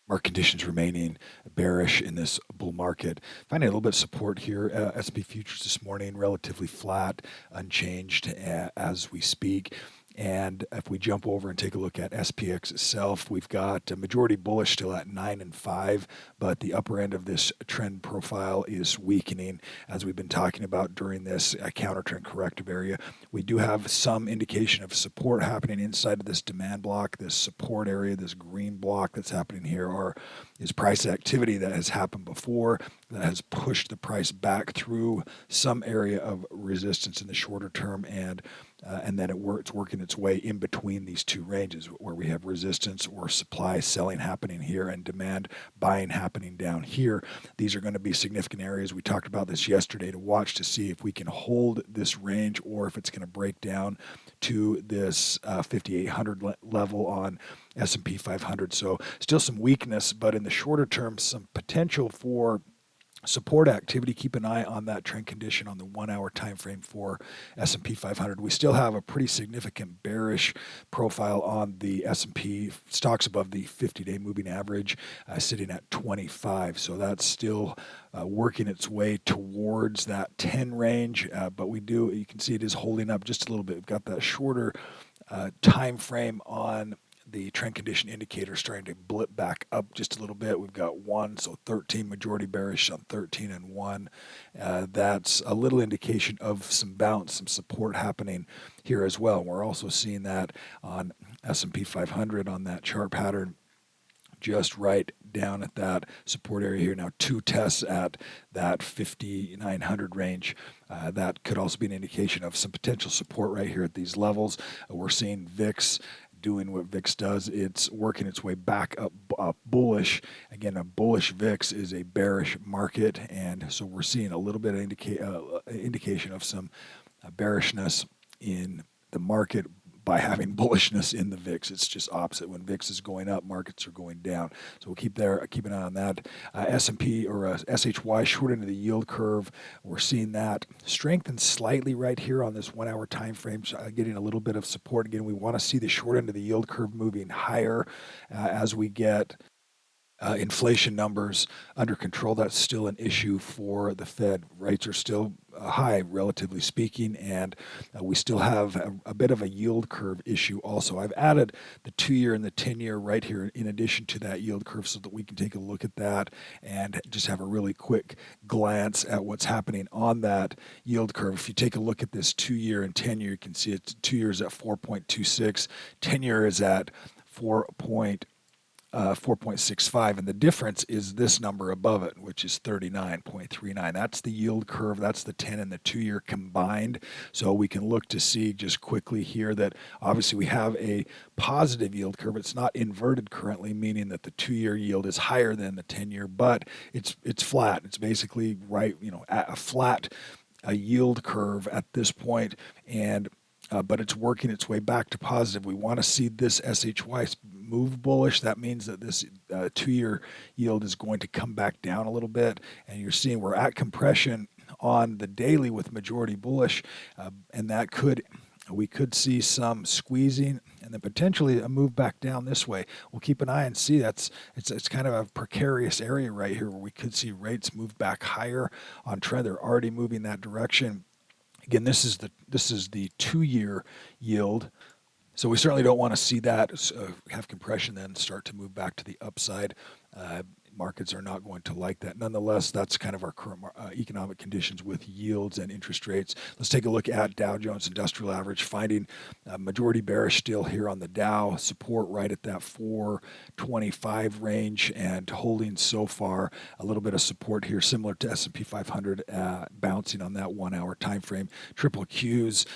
market conditions remaining bearish in this bull market. Finding a little bit of support here. S&P futures this morning relatively flat, unchanged as we speak. And if we jump over and take a look at SPX itself, we've got a majority bullish still at 9 and 5, but the upper end of this trend profile is weakening, as we've been talking about during this counter trend corrective area. We do have some indication of support happening inside of this demand block, this support area, this green block that's happening here is price activity that has happened before that has pushed the price back through some area of resistance in the shorter term, and then it's working its way in between these two ranges where we have resistance or supply selling happening here and demand buying happening down here. These are going to be significant areas. We talked about this yesterday to watch to see if we can hold this range or if it's going to break down to this 5,800 level on S&P 500. So still some weakness, but in the shorter term, some potential for support activity. Keep an eye on that trend condition on the 1 hour time frame for S&P 500. We still have a pretty significant bearish profile on the S&P stocks above the 50-day moving average, sitting at 25. So that's still working its way towards that 10 range, but you can see it is holding up just a little bit. We've got that shorter time frame on the trend condition indicator starting to blip back up just a little bit. We've got 1, so 13 majority bearish on 13 and 1. That's a little indication of some bounce, some support happening here as well. We're also seeing that on S&P 500 on that chart pattern, just right down at that support area here. Now 2 tests at that 5,900 range. That could also be an indication of some potential support right here at these levels. We're seeing VIX doing what VIX does. It's working its way back up bullish. Again, a bullish VIX is a bearish market, and so we're seeing a little bit of indication of some bearishness in the market by having bullishness in the VIX. It's just opposite. When VIX is going up, markets are going down. So we'll keep an eye on that. S&P or SHY short end of the yield curve. We're seeing that strengthen slightly right here on this 1 hour time frame, getting a little bit of support. Again, we want to see the short end of the yield curve moving higher as we get inflation numbers under control. That's still an issue for the Fed. Rates are still high, relatively speaking, and we still have a bit of a yield curve issue also. I've added the 2-year and the 10-year right here in addition to that yield curve so that we can take a look at that and just have a really quick glance at what's happening on that yield curve. If you take a look at this 2-year and 10-year, you can see it's 2 years at 4.26, 10-year is at 4.65, and the difference is this number above it, which is 39.39. That's the yield curve. That's the 10 and the 2-year combined. So we can look to see just quickly here that obviously we have a positive yield curve. It's not inverted currently, meaning that the 2-year yield is higher than the 10-year, but it's flat. It's basically right, at a flat yield curve at this point, and but it's working its way back to positive. We want to see this SHY move bullish. That means that this 2-year yield is going to come back down a little bit, and you're seeing we're at compression on the daily with majority bullish, and we could see some squeezing and then potentially a move back down this way. We'll keep an eye and see. It's kind of a precarious area right here where we could see rates move back higher on trend. They're already moving that direction. Again, this is the 2-year yield. So we certainly don't want to see that have compression then start to move back to the upside. Markets are not going to like that. Nonetheless, that's kind of our current economic conditions with yields and interest rates. Let's take a look at Dow Jones Industrial Average, finding majority bearish still here on the Dow, support right at that 425 range, and holding so far a little bit of support here, similar to S&P 500, bouncing on that 1 hour time frame. Triple Qs,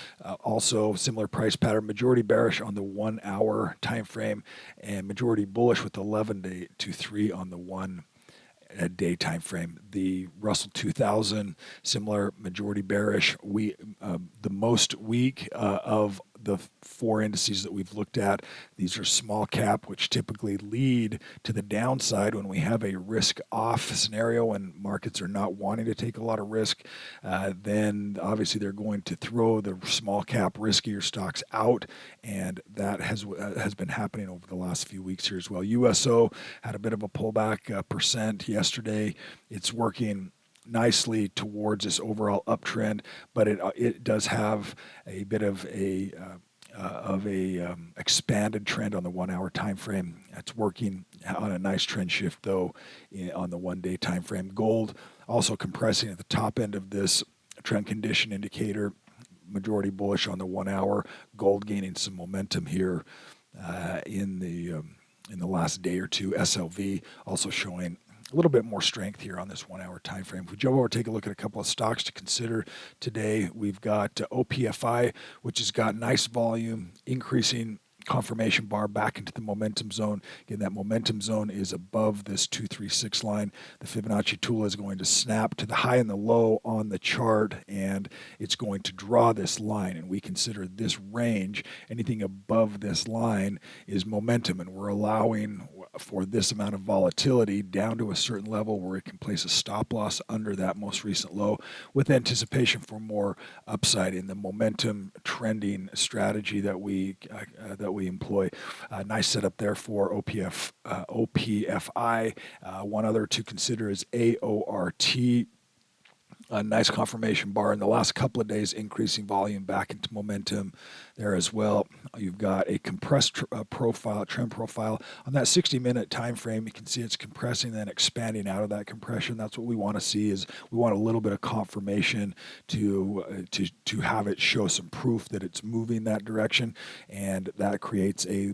also similar price pattern, majority bearish on the 1 hour time frame, and majority bullish with 11 to 3 on the 1 day time frame. The Russell 2000, similar majority bearish. The most weak of the four indices that we've looked at. These are small cap, which typically lead to the downside when we have a risk off scenario when markets are not wanting to take a lot of risk. Then obviously they're going to throw the small cap riskier stocks out, and that has been happening over the last few weeks here as well. USO had a bit of a pullback percent yesterday. It's working nicely towards this overall uptrend, but it does have a bit of a expanded trend on the 1 hour time frame. It's working on a nice trend shift though on the 1 day time frame. Gold also compressing at the top end of this trend condition indicator, majority bullish on the 1 hour. Gold gaining some momentum here in the last day or two. SLV also showing a little bit more strength here on this 1 hour time frame. If we jump over, take a look at a couple of stocks to consider today. We've got OPFI, which has got nice volume, increasing confirmation bar back into the momentum zone. Again, that momentum zone is above this 236 line. The Fibonacci tool is going to snap to the high and the low on the chart, and it's going to draw this line. And we consider this range, anything above this line is momentum, and we're allowing for this amount of volatility down to a certain level where it can place a stop loss under that most recent low with anticipation for more upside in the momentum trending strategy that we employ. Nice setup there for OPFI. One other to consider is AORT. A nice confirmation bar in the last couple of days, increasing volume back into momentum there as well. You've got a compressed trend profile. On that 60-minute time frame, you can see it's compressing, then expanding out of that compression. That's what we want to see. Is we want a little bit of confirmation to have it show some proof that it's moving that direction, and that creates a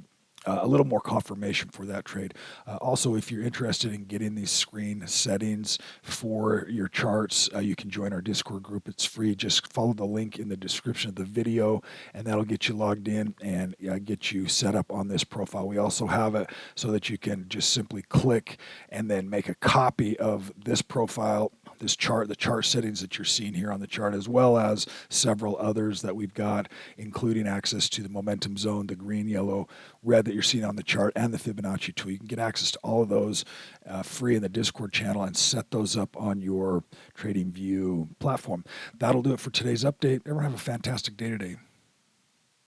little more confirmation for that trade. Also, if you're interested in getting these screen settings for your charts, you can join our Discord group. It's free. Just follow the link in the description of the video, and that'll get you logged in and get you set up on this profile. We also have it so that you can just simply click and then make a copy of this profile, this chart, the chart settings that you're seeing here on the chart, as well as several others that we've got, including access to the momentum zone, the green, yellow, red that you're seeing on the chart, and the Fibonacci tool. You can get access to all of those free in the Discord channel and set those up on your TradingView platform. That'll do it for today's update. Everyone have a fantastic day today.